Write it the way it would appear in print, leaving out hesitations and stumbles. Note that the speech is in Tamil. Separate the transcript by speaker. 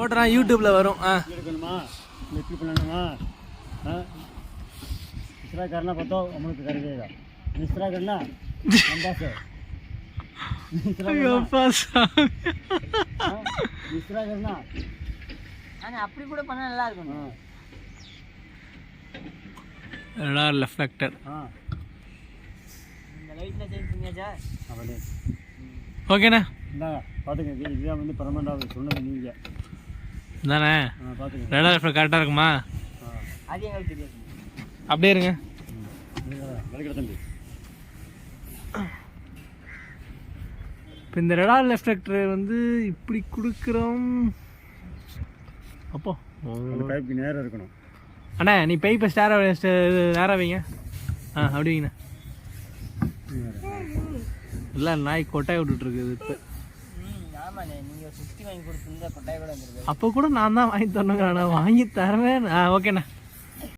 Speaker 1: போட்டுறான் யூடியூப்ல வரும்.
Speaker 2: எடுக்கணுமா எப்படி பண்ணணுமா? मिश्रा करना पता अमृत कर देगा. मिश्रा करना लंबा से मिश्रा करना
Speaker 3: அப்படி கூட பண்ணா நல்லா இருக்கும்.
Speaker 1: ரடார் ரிஃப்ளெக்டர்
Speaker 3: இந்த லைட்ல சேஞ்ச் பண்ணியாச்சா?
Speaker 2: அவளே
Speaker 1: ஓகேண்ணா.
Speaker 2: இந்தாங்க பார்த்துக்கங்க, இதுதான் வந்து பர்மனெண்டாக சொன்னது நீங்கள்
Speaker 1: தானே.
Speaker 2: பார்த்துக்கங்க
Speaker 1: ரடார் ரிஃப்ளெக்டர் கரெக்டாக இருக்குமா?
Speaker 3: அது எங்களுக்கு தெரியாது.
Speaker 1: அப்படியே இருங்க.
Speaker 2: விளக்கிட தம்பி.
Speaker 1: இப்போ இந்த ரடார் ரிஃப்ளெக்டர் வந்து இப்படி கொடுக்குறோம். அப்போ
Speaker 2: அந்த பைப்புக்கு நேராக இருக்கணும்.
Speaker 1: அண்ணா நீ பைப்பை நேராக வைங்க. அப்படி வைங்கண்ணா. இல்லை நாய் கொட்டாய் விட்டுட்ருக்குது இப்போ.
Speaker 3: ஆமாண்ணே, நீங்கள் சுற்றி வாங்கி கொடுத்துருந்தா கொட்டாய் கூட வந்துருக்கு.
Speaker 1: அப்போ கூட நான் தான் வாங்கி தரணுங்க. நான் வாங்கி தரவேன். ஓகேண்ணா.